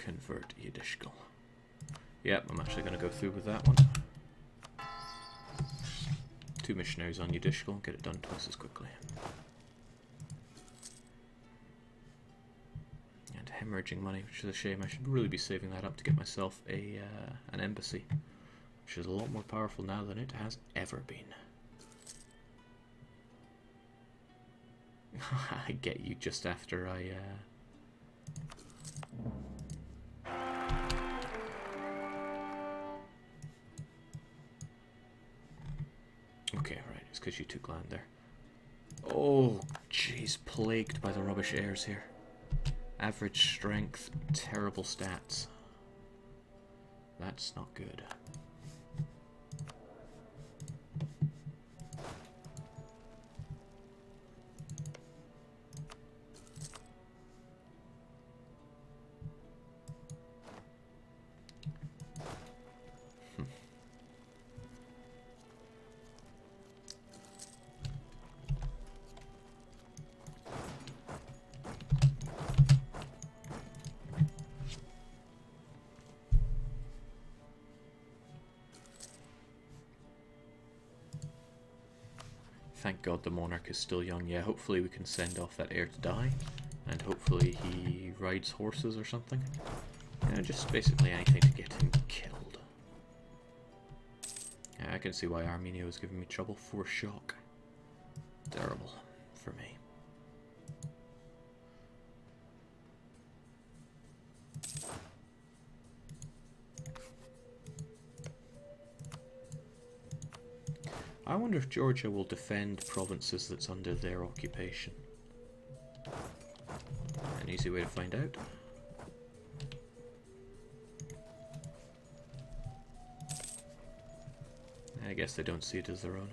convert Yidishkal. Yep, I'm actually going to go through with that one. 2 missionaries on Yidishkal, get it done twice as quickly. And hemorrhaging money, which is a shame. I should really be saving that up to get myself an embassy, which is a lot more powerful now than it has ever been. I get you just after I... Okay, right, it's because you took land there. Oh, jeez, plagued by the rubbish heirs here. Average strength, terrible stats. That's not good. Thank God the monarch is still young. Yeah, hopefully we can send off that heir to die, and hopefully he rides horses or something. Yeah, just basically anything to get him killed. Yeah, I can see why Armenia was giving me trouble. 4 shock. Terrible for me. I wonder if Georgia will defend provinces that's under their occupation. An easy way to find out. I guess they don't see it as their own.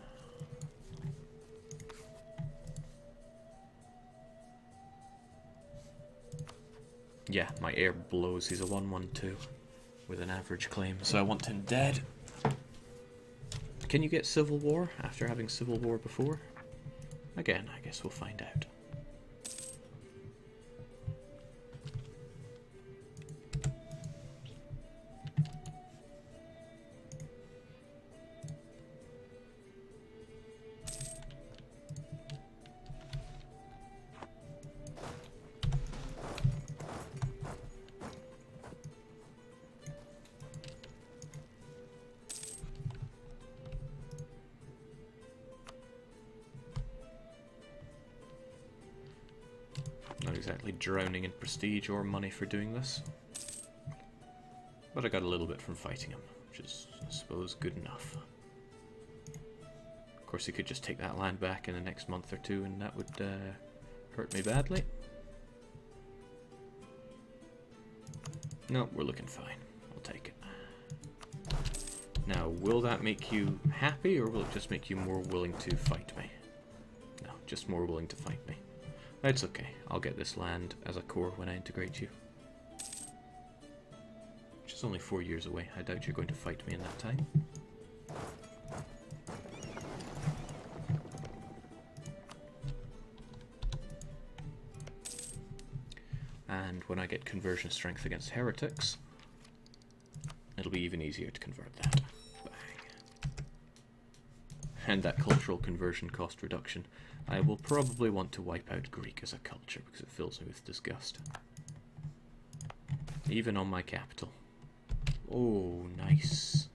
Yeah, my heir blows. He's a 1-1-2 with an average claim, so I want him dead. Can you get civil war after having civil war before? Again, I guess we'll find out. Not exactly drowning in prestige or money for doing this. But I got a little bit from fighting him, which is, I suppose, good enough. Of course, he could just take that land back in the next month or two, and that would hurt me badly. No, we're looking fine. I'll take it. Now, will that make you happy, or will it just make you more willing to fight me? No, just more willing to fight me. It's okay. I'll get this land as a core when I integrate you. Which is only 4 years away. I doubt you're going to fight me in that time. And when I get conversion strength against heretics, it'll be even easier to convert that. Bang. And that cultural conversion cost reduction. I will probably want to wipe out Greek as a culture because it fills me with disgust. Even on my capital. Oh, nice.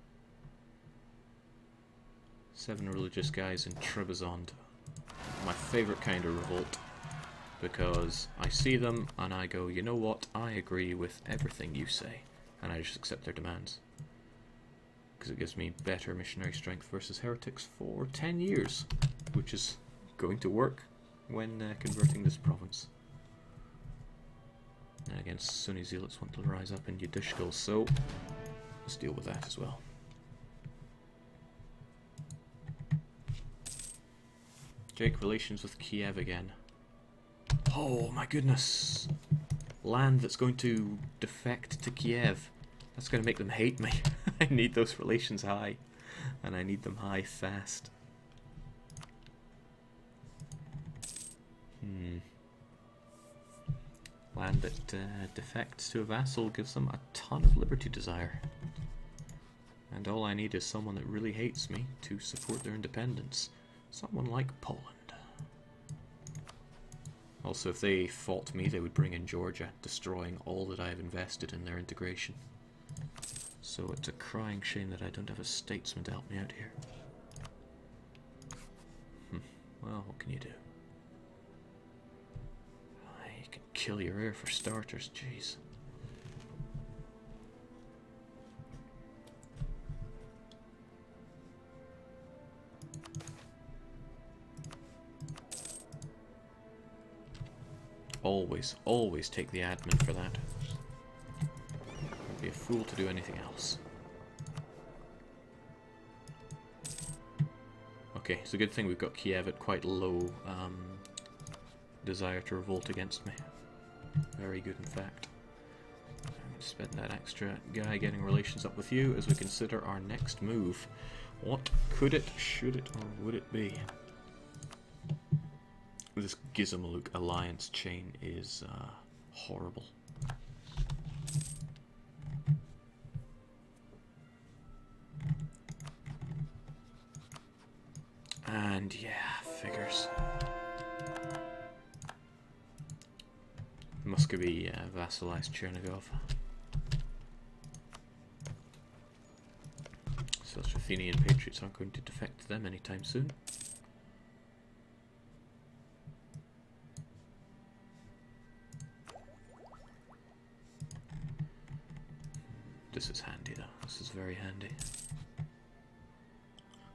7 religious guys in Trebizond. My favourite kind of revolt. Because I see them and I go, you know what, I agree with everything you say. And I just accept their demands. Because it gives me better missionary strength versus heretics for 10 years. Which is going to work when converting this province. And again, Sunni zealots want to rise up in Yidishkal, so let's deal with that as well. Jake, relations with Kiev again. Oh my goodness! Land that's going to defect to Kiev. That's going to make them hate me. I need those relations high. And I need them high fast. Land that defects to a vassal gives them a ton of liberty desire. And all I need is someone that really hates me to support their independence. Someone like Poland. Also, if they fought me, they would bring in Georgia, destroying all that I have invested in their integration. So it's a crying shame that I don't have a statesman to help me out here. Well, what can you do? You can kill your heir for starters, jeez. Always take the admin for that. I'd be a fool to do anything else. Okay, it's a good thing we've got Kiev at quite low desire to revolt against me. Very good, in fact. I'm going to spend that extra guy getting relations up with you as we consider our next move. What could it, should it, or would it be? This Gizmaluk alliance chain is horrible. And yeah, figures. Muscovy vassalized Chernigov. So Athenian patriots aren't going to defect to them anytime soon. This is handy though, this is very handy.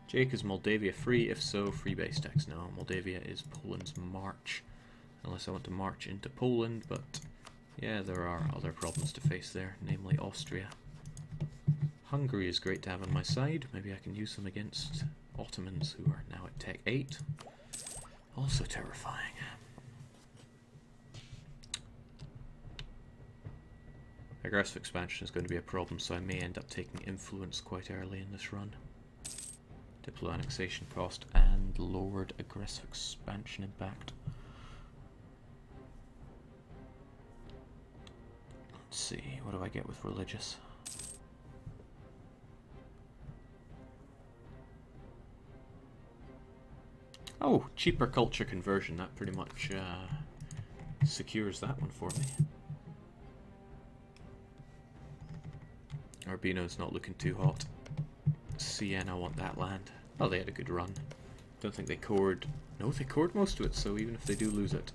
Jake, is Moldavia free? If so, free base tax. No, Moldavia is Poland's march. Unless I want to march into Poland, but yeah, there are other problems to face there, namely Austria. Hungary is great to have on my side. Maybe I can use them against Ottomans, who are now at Tech 8. Also terrifying. Aggressive expansion is going to be a problem, so I may end up taking influence quite early in this run. Diplo annexation cost and lowered aggressive expansion impact. Let's see, what do I get with religious? Oh, cheaper culture conversion, that pretty much secures that one for me. Urbino's not looking too hot. Siena want that land. Oh, they had a good run. Don't think they cored. No, they cored most of it, so even if they do lose it.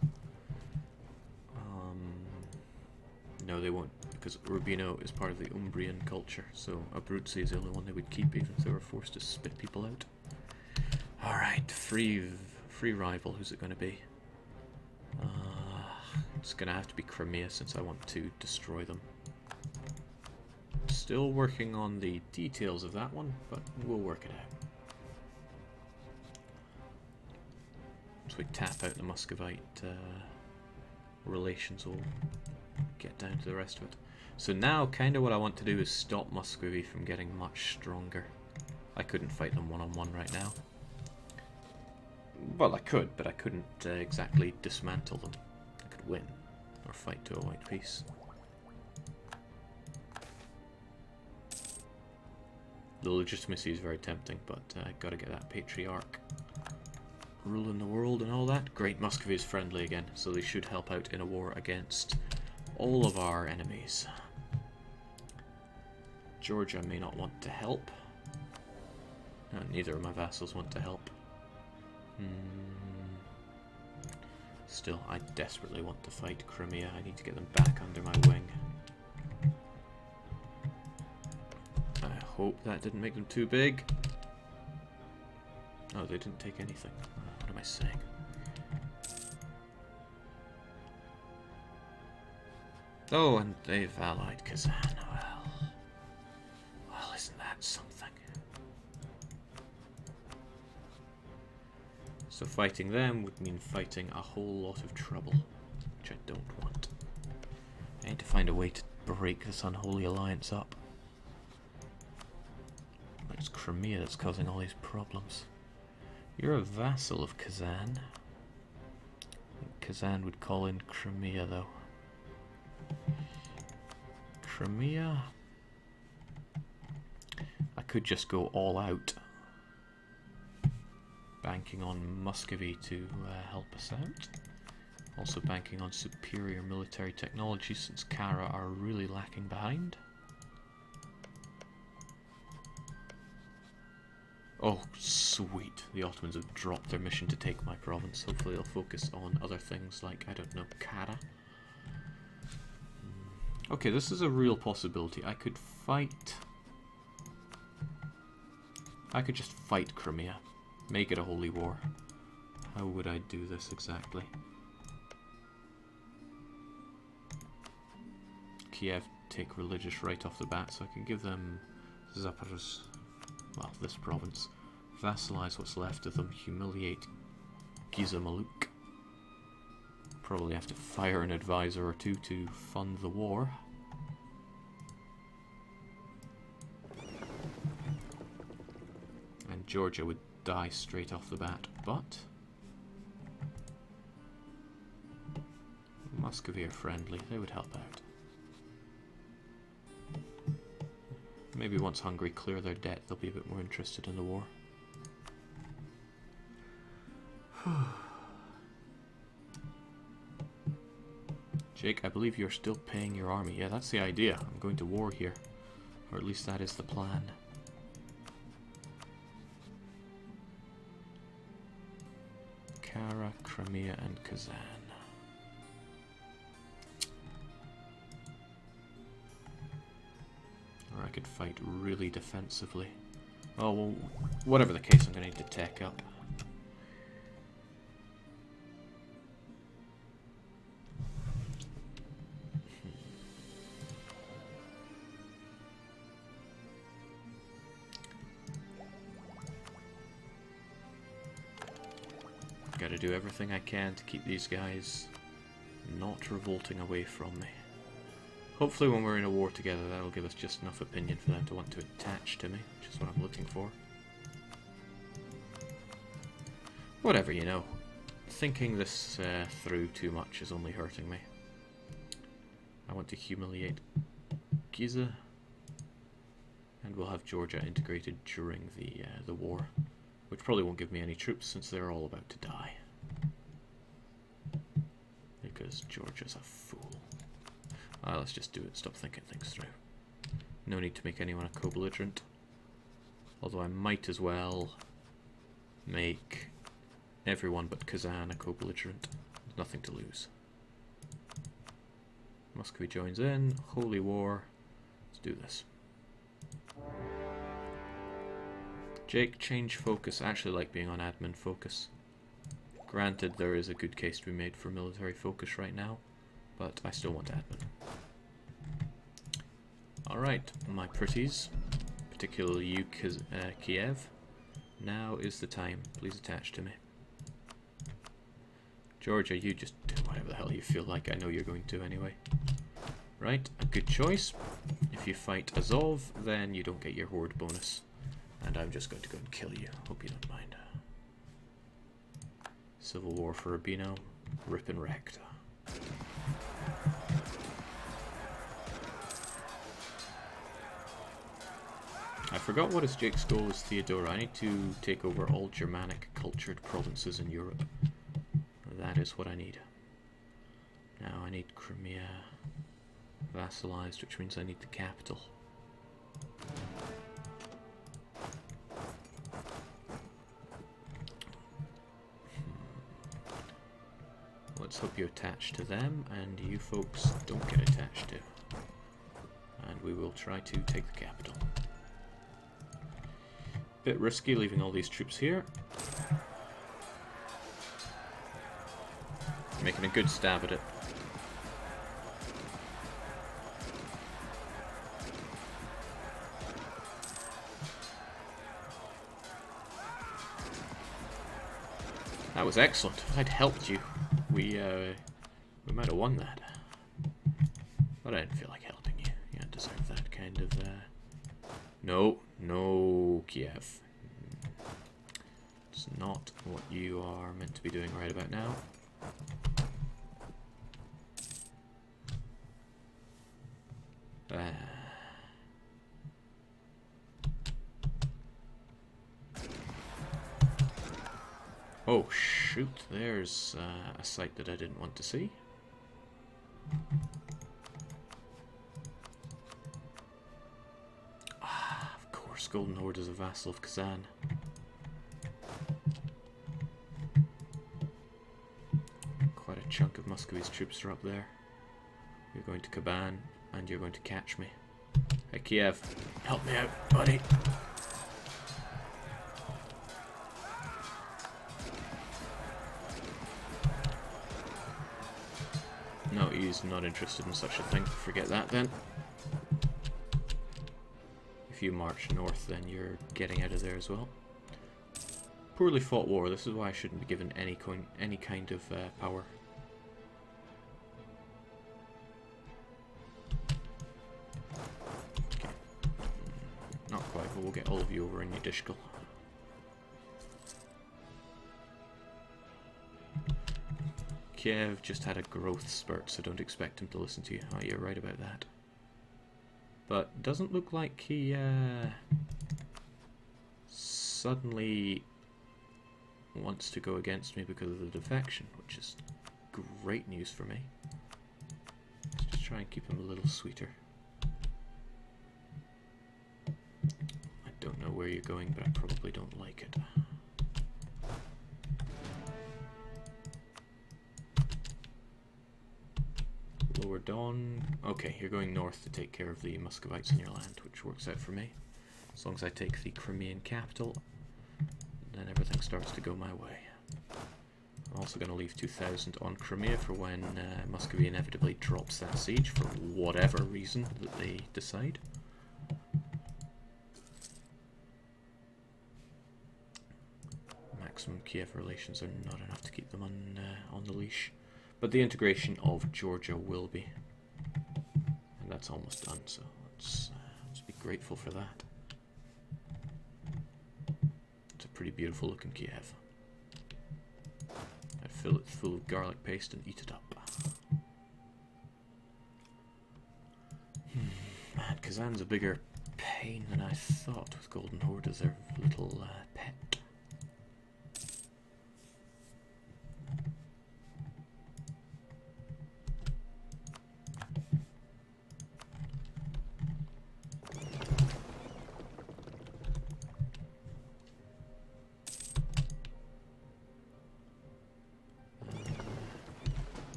No, they won't, because Urbino is part of the Umbrian culture, so Abruzzi is the only one they would keep, even if they were forced to spit people out. Alright, free rival, who's it going to be? It's going to have to be Crimea, since I want to destroy them. Still working on the details of that one, but we'll work it out. Once we tap out the Muscovite relations, we'll get down to the rest of it. So now, kind of what I want to do is stop Muscovy from getting much stronger. I couldn't fight them one-on-one right now. Well, I could, but I couldn't exactly dismantle them. I could win, or fight to a white peace. The legitimacy is very tempting, but gotta get that patriarch ruling the world and all that. Great, Muscovy is friendly again, so they should help out in a war against all of our enemies. Georgia may not want to help. Neither of my vassals want to help. Still, I desperately want to fight Crimea. I need to get them back under my wing. I hope that didn't make them too big. Oh, they didn't take anything. What am I saying? Oh, and they've allied Kazan. Well, isn't that something? So fighting them would mean fighting a whole lot of trouble, which I don't want. I need to find a way to break this unholy alliance up. But it's Crimea that's causing all these problems. You're a vassal of Kazan. I think Kazan would call in Crimea, though. Crimea. I could just go all out, banking on Muscovy to help us out. Also banking on superior military technology since Kara are really lacking behind. Oh, sweet. The Ottomans have dropped their mission to take my province. Hopefully they'll focus on other things like, I don't know, Kara. Okay, this is a real possibility. I could just fight Crimea. Make it a holy war. How would I do this exactly? Kiev take religious right off the bat, so I can give them Zaporozhye, well, this province. Vassalize what's left of them, humiliate Gizamaluk. Probably have to fire an advisor or two to fund the war. And Georgia would die straight off the bat, but Muscovy are friendly, they would help out. Maybe once Hungary clear their debt, they'll be a bit more interested in the war. Jake, I believe you're still paying your army. Yeah, that's the idea. I'm going to war here. Or at least that is the plan. Kara, Crimea, and Kazan. Or I could fight really defensively. Oh, well, whatever the case, I'm going to need to tech up. Got to do everything I can to keep these guys not revolting away from me. Hopefully when we're in a war together, that'll give us just enough opinion for them to want to attach to me, which is what I'm looking for. Whatever, you know. Thinking this through too much is only hurting me. I want to humiliate Giza, and we'll have Georgia integrated during the war, which probably won't give me any troops since they're all about to die. Because Georgia's a fool. Let's just do it. Stop thinking things through. No need to make anyone a co-belligerent. Although I might as well make everyone but Kazan a co-belligerent. There's nothing to lose. Muscovy joins in. Holy war. Let's do this. Jake, change focus. I actually like being on admin focus. Granted, there is a good case to be made for military focus right now, but I still want admin. Alright, my pretties, particularly you, Kiev, now is the time. Please attach to me. Georgia, you just do whatever the hell you feel like. I know you're going to anyway. Right, a good choice. If you fight Azov, then you don't get your horde bonus. And I'm just going to go and kill you. Hope you don't mind. Civil war for Urbino. Rip and wrecked. I forgot what is Jake's goal as Theodora. I need to take over all Germanic cultured provinces in Europe. That is what I need. Now I need Crimea vassalized, which means I need the capital. Let's hope you attach to them, and you folks don't get attached to. And we will try to take the capital. Bit risky leaving all these troops here. Making a good stab at it. That was excellent. If I'd helped you, we might have won that. But I didn't feel like helping you. You don't deserve that kind of... No, Kiev. It's not what you are meant to be doing right about now. Oh shoot, there's a sight that I didn't want to see. Of course, Golden Horde is a vassal of Kazan. Quite a chunk of Muscovy's troops are up there. You're going to Kaban, and you're going to catch me. Hey Kiev, help me out, buddy! No, he's not interested in such a thing. Forget that then. If you march north, then you're getting out of there as well. Poorly fought war. This is why I shouldn't be given any kind of power. Okay. Not quite, but we'll get all of you over in Yudishkal. Kiev just had a growth spurt, so don't expect him to listen to you. Oh, you're right about that. But doesn't look like he suddenly wants to go against me because of the defection, which is great news for me. Let's just try and keep him a little sweeter. I don't know where you're going, but I probably don't like it. Lower Dawn. Okay, you're going north to take care of the Muscovites in your land, which works out for me. As long as I take the Crimean capital, then everything starts to go my way. I'm also going to leave 2,000 on Crimea for when Muscovy inevitably drops that siege for whatever reason that they decide. Maximum Kiev relations are not enough to keep them on the leash. But the integration of Georgia will be. And that's almost done, so let's be grateful for that. It's a pretty beautiful looking Kiev. I'd fill it full of garlic paste and eat it up. Man, Kazan's a bigger pain than I thought with Golden Horde as their little pet.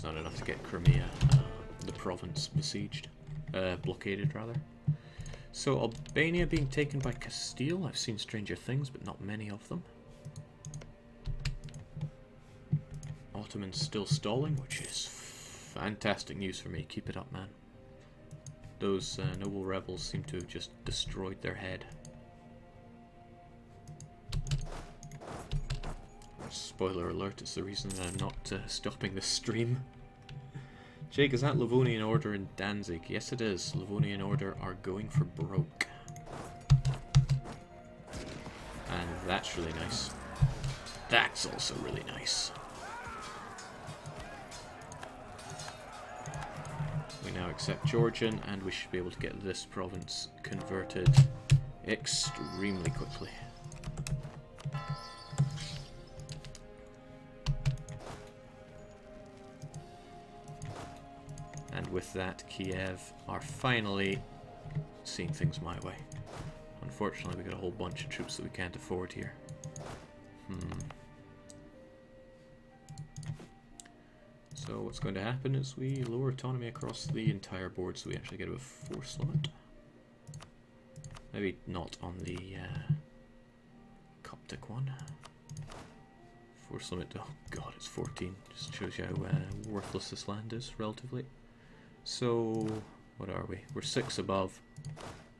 Not enough to get Crimea, the province, besieged. Blockaded, rather. So, Albania being taken by Castile. I've seen stranger things, but not many of them. Ottomans still stalling, which is fantastic news for me. Keep it up, man. Those noble rebels seem to have just destroyed their head. Spoiler alert, it's the reason that I'm not stopping this stream. Jake, is that Livonian Order in Danzig? Yes it is. Livonian Order are going for broke. And that's really nice. That's also really nice. We now accept Georgian, and we should be able to get this province converted extremely quickly. And with that, Kiev are finally seeing things my way. Unfortunately, we got a whole bunch of troops that we can't afford here. So what's going to happen is we lower autonomy across the entire board so we actually get a force limit. Maybe not on the Coptic one. Force limit, oh god, it's 14. Just shows you how worthless this land is, relatively. So, what are we? We're 6 above.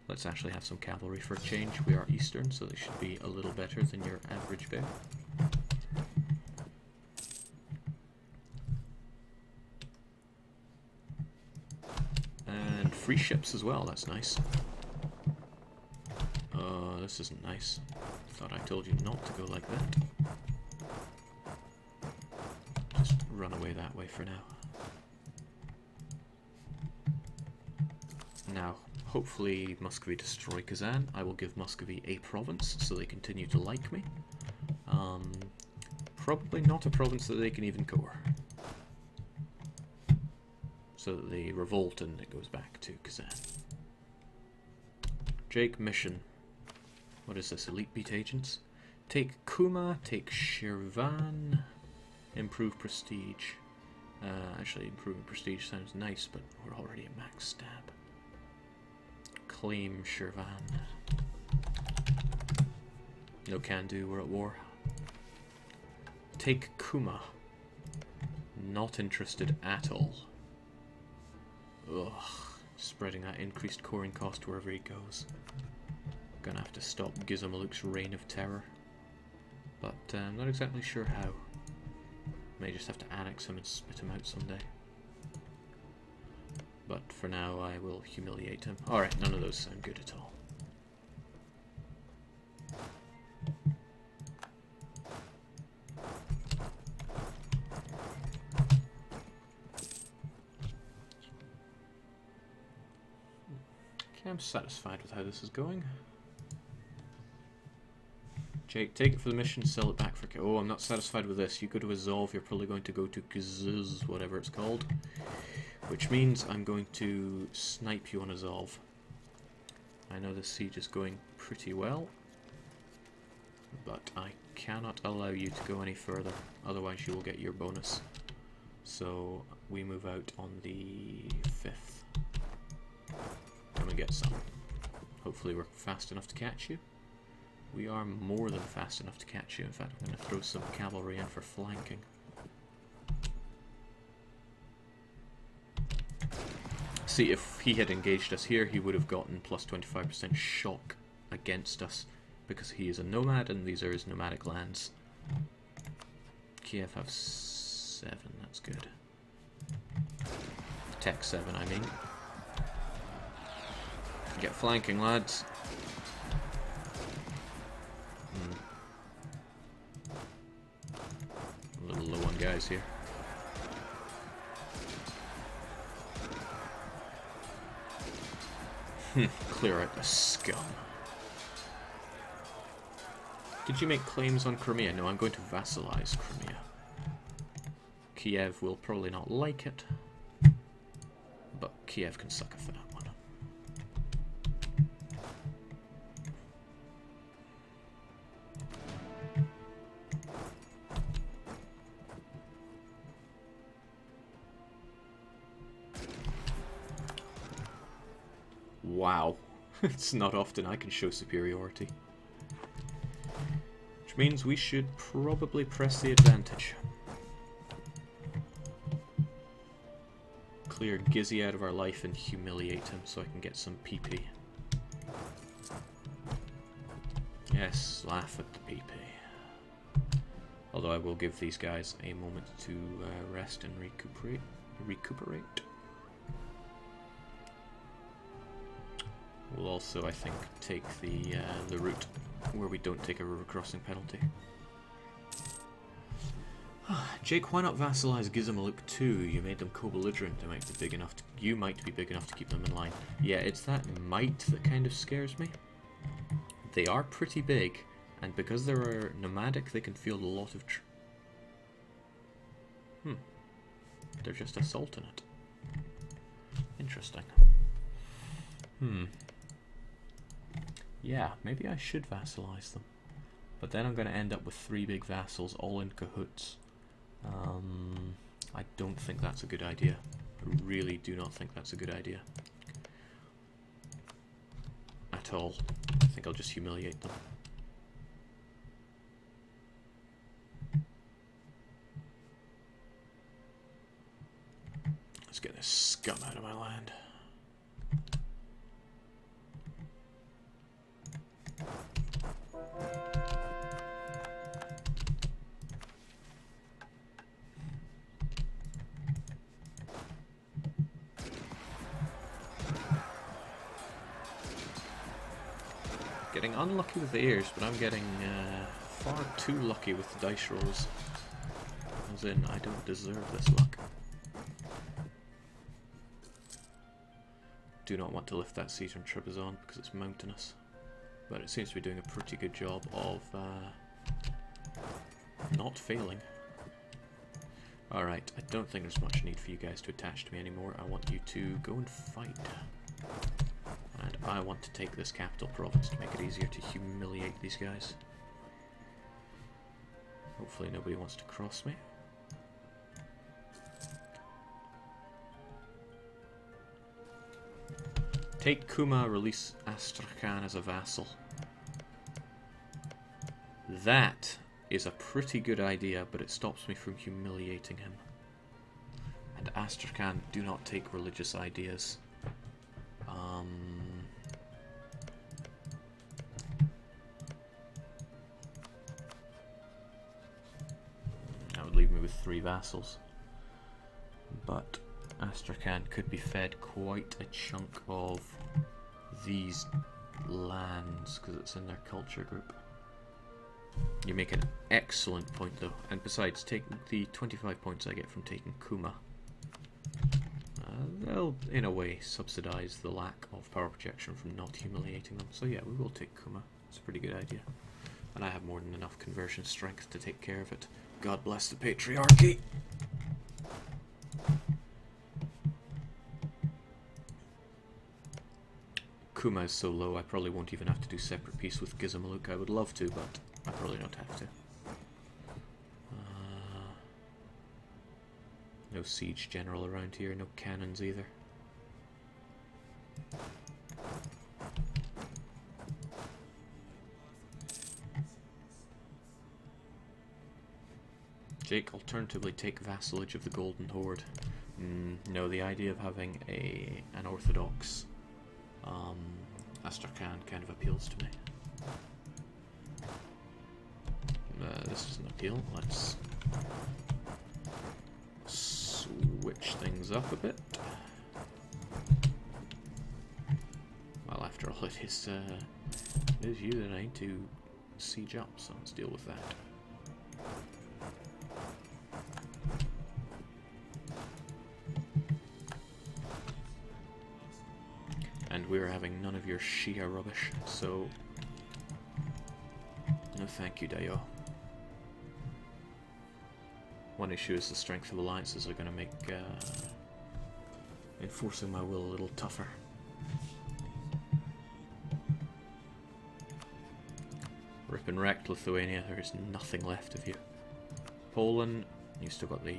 Let's actually have some cavalry for a change. We are Eastern, so they should be a little better than your average bear. And free ships as well, that's nice. This isn't nice. Thought I told you not to go like that. Just run away that way for now. Now, hopefully Muscovy destroy Kazan. I will give Muscovy a province so they continue to like me. Probably not a province that they can even core. So that they revolt and it goes back to Kazan. Jake, mission. What is this? Elite beat agents? Take Kuma, take Shirvan, improve prestige. Actually, improving prestige sounds nice, but we're already at max stab. Claim Shirvan. No can do, we're at war. Take Kuma. Not interested at all. Ugh. Spreading that increased coring cost wherever he goes. Gonna have to stop Gizamuluk's reign of terror. But I'm not exactly sure how. May just have to annex him and spit him out someday. But for now I will humiliate him. Alright, none of those sound good at all. Okay, I'm satisfied with how this is going. Jake, take it for the mission, sell it back for... Oh, I'm not satisfied with this. You go to Azov, you're probably going to go to Gzz, whatever it's called. Which means I'm going to snipe you on Azov. I know this siege is going pretty well. But I cannot allow you to go any further. Otherwise you will get your bonus. So we move out on the 5th. Come and get some. Hopefully we're fast enough to catch you. We are more than fast enough to catch you. In fact, I'm going to throw some cavalry in for flanking. See, if he had engaged us here, he would have gotten plus 25% shock against us, because he is a nomad and these are his nomadic lands. Kiev have 7, that's good. Tech 7, I mean. Get flanking, lads. A little low on guys here. Clear out the scum. Did you make claims on Crimea? No, I'm going to vassalize Crimea. Kiev will probably not like it, but Kiev can suck a fat one. Wow, it's not often I can show superiority. Which means we should probably press the advantage. Clear Gizzy out of our life and humiliate him so I can get some PP. Yes, laugh at the PP. Although I will give these guys a moment to rest and recuperate. We'll also, I think, take the route where we don't take a river crossing penalty. Jake, why not vassalize Gizamuluk too? You made them co-belligerent. They might be big enough. You might be big enough to keep them in line. Yeah, it's that might that kind of scares me. They are pretty big, and because they're nomadic, they can field a lot of. They're just a sultanate. Interesting. Yeah, maybe I should vassalize them. But then I'm going to end up with 3 big vassals all in cahoots. I don't think that's a good idea. I really do not think that's a good idea. At all. I think I'll just humiliate them. Let's get this scum out of my land. Getting unlucky with the ears, but I'm getting far too lucky with the dice rolls. As in, I don't deserve this luck. Do not want to lift that siege on Trebizond because it's mountainous. But it seems to be doing a pretty good job of not failing. Alright, I don't think there's much need for you guys to attach to me anymore. I want you to go and fight. And I want to take this capital province to make it easier to humiliate these guys. Hopefully nobody wants to cross me. Take Kuma, release Astrakhan as a vassal. That is a pretty good idea, but it stops me from humiliating him. And Astrakhan, do not take religious ideas. That would leave me with 3 vassals. But Astrakhan could be fed quite a chunk of these lands because it's in their culture group. You make an excellent point though, and besides, take the 25 points I get from taking Kuma. They'll, in a way, subsidise the lack of power projection from not humiliating them. So yeah, we will take Kuma. It's a pretty good idea. And I have more than enough conversion strength to take care of it. God bless the patriarchy! Kuma is so low, I probably won't even have to do separate peace with Gizmaluk. I would love to, but I probably don't have to. No siege general around here, no cannons either. Jake, alternatively take vassalage of the Golden Horde. No, the idea of having an orthodox Astrakhan kind of appeals to me. This doesn't appeal. Let's switch things up a bit. Well, after all, it is you that I need to siege up, so let's deal with that. And we're having none of your Shia rubbish, so no thank you, Dayo. One issue is the strength of alliances are going to make enforcing my will a little tougher. Rip and wrecked Lithuania, there is nothing left of you. Poland, you still got the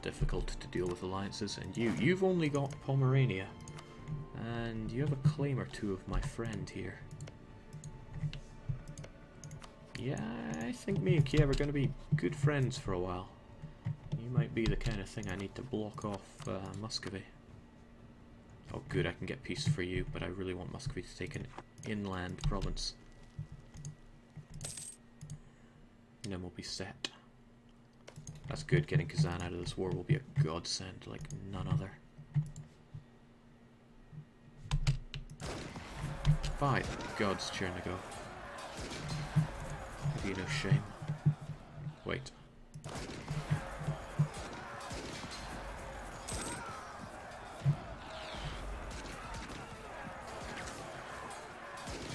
difficult to deal with alliances, and you've only got Pomerania. And you have a claim or two of my friend here. Yeah, I think me and Kiev are going to be good friends for a while. You might be the kind of thing I need to block off Muscovy. Oh good, I can get peace for you, but I really want Muscovy to take an inland province. And then we'll be set. That's good, getting Kazan out of this war will be a godsend like none other. By the gods, Chernigo. Have you no shame? Wait.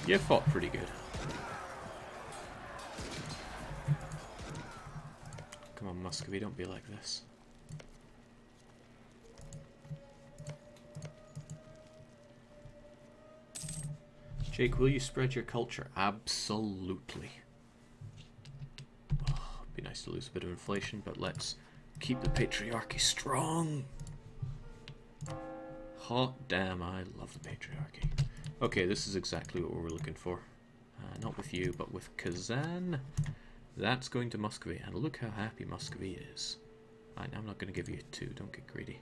You fought pretty good. Come on, Muscovy, don't be like this. Jake, will you spread your culture? Absolutely. Oh, it'd be nice to lose a bit of inflation, but let's keep the patriarchy strong. Hot damn, I love the patriarchy. Okay, this is exactly what we were looking for. Not with you, but with Kazan. That's going to Muscovy, and look how happy Muscovy is. I'm not going to give you 2, don't get greedy.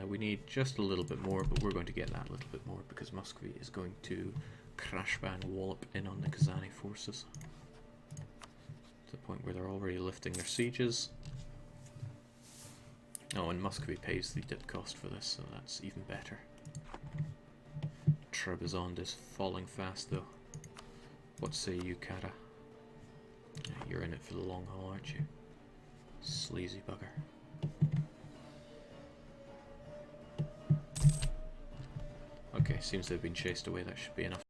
We need just a little bit more, but we're going to get that little bit more because Muscovy is going to crash bang wallop in on the Kazani forces. To the point where they're already lifting their sieges. Oh, and Muscovy pays the dip cost for this, so that's even better. Trebizond is falling fast though. What say you, Kara? You're in it for the long haul, aren't you? Sleazy bugger. Okay, seems they've been chased away, that should be enough.